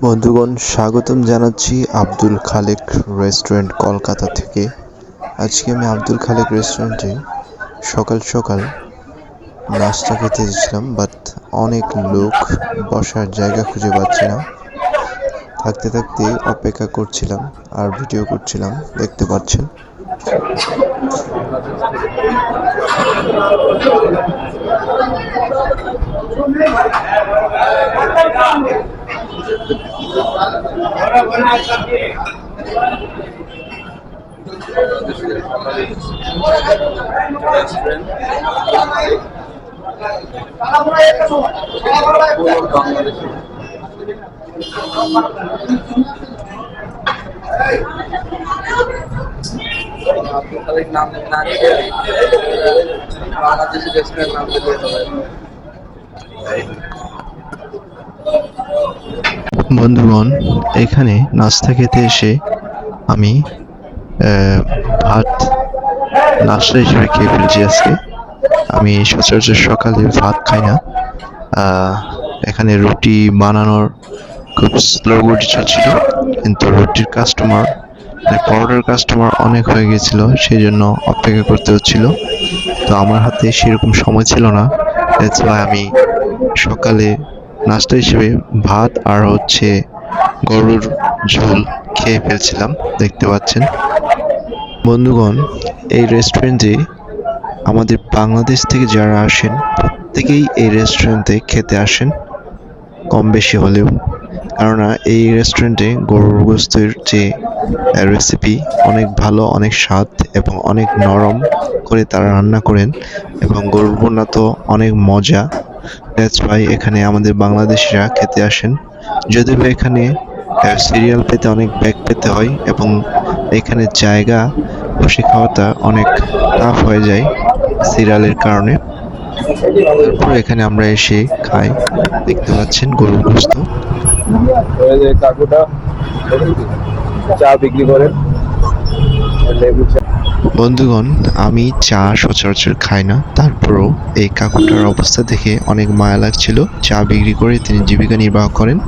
বন্ধুগণ, স্বাগতম জানাচ্ছি আব্দুল খালেক রেস্টুরেন্ট কলকাতা থেকে। আজকে আমি আব্দুল খালেক রেস্টুরেন্টে সকাল সকাল নাস্তা খেতে এসেছিলাম, বাট অনেক লোক, বসার জায়গা খুঁজে পাচ্ছি না। থাকতে থাকতে অপেক্ষা করছিলাম আর ভিডিও করছিলাম, দেখতে পাচ্ছেন। নাম না দিয়ে বাংলাদেশি রেস্টুরেন্ট নাম দিয়ে বন্ধুগণ, এখানে নাস্তা খেতে এসে আমি ভাত নাস্তা হিসেবে খেয়ে ফেলছি। আজকে আমি সচরাচর সকালে ভাত খাই না। এখানে রুটি বানানোর খুব স্লো গতি ছিল, কিন্তু রুটির কাস্টমার পরোটার কাস্টমার অনেক হয়ে গেছিল, সেই জন্য অপেক্ষা করতে হচ্ছিল। তো আমার হাতে সেরকম সময় ছিল না, দ্যাটস ওয়াই আমি সকালে নাস্তা হিসেবে ভাত আর গরুর ঝোল খেয়ে ফেলছিলাম, দেখতে পাচ্ছেন। বন্ধুগণ, এই রেস্টুরেন্টে আমাদের বাংলাদেশ থেকে যারা আসেন প্রত্যেকেই এই রেস্টুরেন্টে খেতে আসেন, কম বেশি হলেও। কেননা এই রেস্টুরেন্টে গরুর গোশতের যে রেসিপি অনেক ভালো, অনেক স্বাদ এবং অনেক নরম করে তারা রান্না করেন, এবং গরুর ভুনা তো অনেক মজা। দ্যাটস ওয়াই এখানে আমাদের বাংলাদেশিরা খেতে আসেন। যদিও এখানে সিরিয়াল পেতে অনেক ব্যাগ পেতে হয়, এবং এখানে জায়গা বসে খাওয়াটা অনেক টাফ হয়ে যায় সিরিয়ালের কারণে। তারপর এখানে আমরা এসে খাই, দেখতে পাচ্ছেন গরুর গোশত। কাকুটা চা বিক্রি করেন, লেবু চা। বন্ধুগণ, আমি চা সচরাচর খাই না, তারপরও এই কাকুটার অবস্থা দেখে অনেক মায়া লাগছিল। চা বিক্রি করে তিনি জীবিকা নির্বাহ করেন,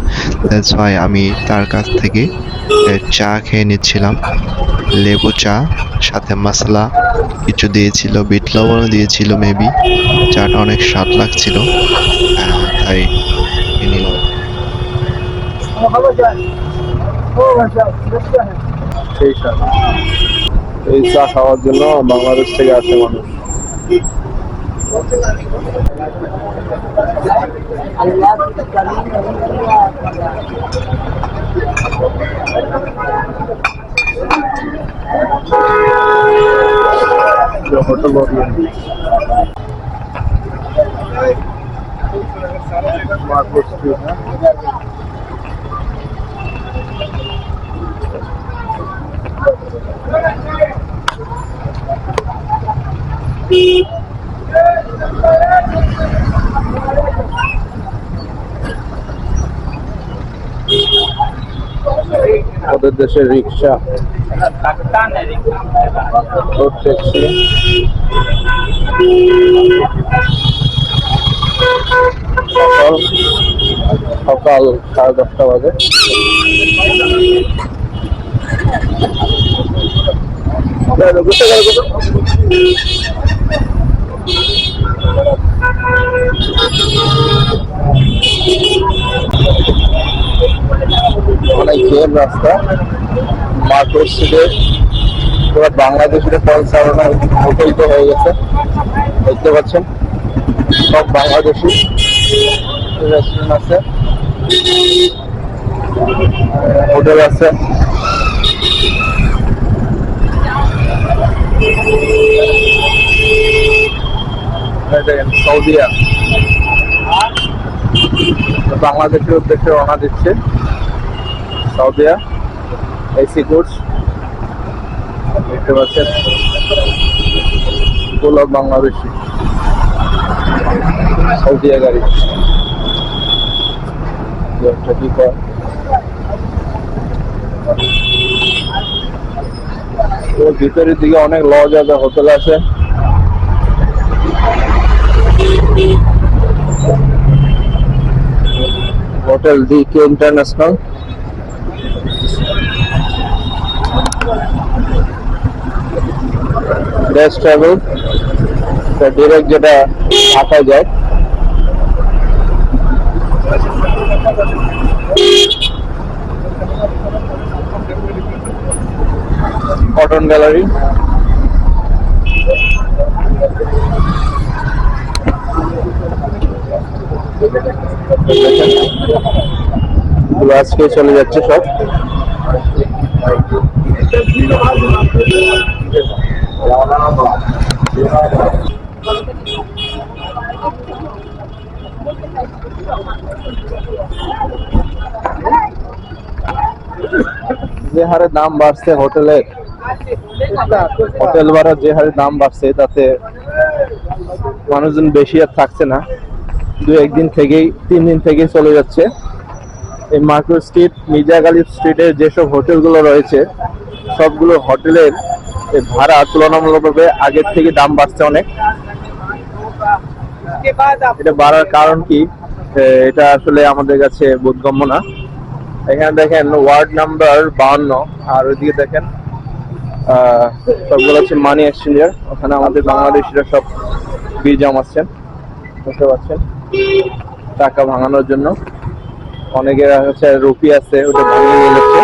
দ্যাটস ওয়াই আমি তার কাছ থেকে চা খেয়ে নিচ্ছিলাম। লেবু চা, সাথে মশলা কিছু দিয়েছিল, বিট লবণও দিয়েছিল মেবি। চাটা অনেক স্বাদ লাগছিল, তাই নিলাম। এই চা খাওয়ার জন্য বাংলাদেশ থেকে আসে মানুষ। হোটেল ওদের দেশের রিক্সা, ট্যাক্সি, সকাল 10:30 বাজে। অনেক জোর রাস্তা, মার্কেট থেকে পুরো বাংলাদেশের পৌঁছানো হোটেল তো হয়ে গেছে, দেখতে পাচ্ছেন। সব বাংলাদেশি রেস্টুরেন্ট আছে, হোটেল আছে। সৌদিয়া বাংলাদেশের উদ্দেশ্যে রওনা দিচ্ছে। সৌদিয়া এসি গুডস, দেখতে পাচ্ছেন। ফুল অফ বাংলাদেশি সৌদিয়া গাড়ি। ওর ভিতরের দিকে অনেক লজ আছে, হোটেল আছে। Hotel DK international. Dash travel direct যেটা ঢাকায় যায়। কটন গ্যালারি, আজকে চলে যাচ্ছে সব। যে হারে দাম বাড়ছে হোটেল ভাড়া, যে হারে দাম বাড়ছে তাতে মানুষজন বেশি আর থাকছে না। 3 দিন থেকেই চলে যাচ্ছে। এই মার্কেট স্ট্রিট, মির্জা গালিব স্ট্রিটের যেসব হোটেলগুলো রয়েছে সবগুলো হোটেলের ভাড়া তুলনামূলকভাবে আগের থেকে দাম বাড়ছে অনেক। এটা বাড়ার কারণ কি এটা আসলে আমাদের কাছে বোধগম্য না। এখানে দেখেন ওয়ার্ড নাম্বার 52, আর ওইদিকে দেখেন সবগুলো হচ্ছে মানি এক্সচেঞ্জার। ওখানে আমাদের বাংলাদেশিরা সব বীজ জমাচ্ছেন, বুঝতে পারছেন, টাকা ভাঙানোর জন্য। অনেকের হচ্ছে রুপি আছে, ওটা ভাঙিয়ে নিয়ে যাচ্ছে।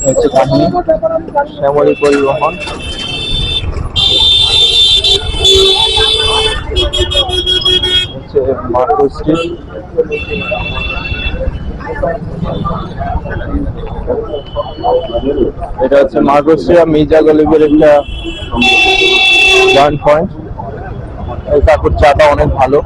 হচ্ছে কাহিনী শ্যামলী পরিবহন। হচ্ছে মার্কেট স্ট্রিট। এটা হচ্ছে মার্কেট স্ট্রিট আর মির্জা গালিবের একটা জয়েন্ট পয়েন্ট। এই কাকুর চাটা অনেক ভালো।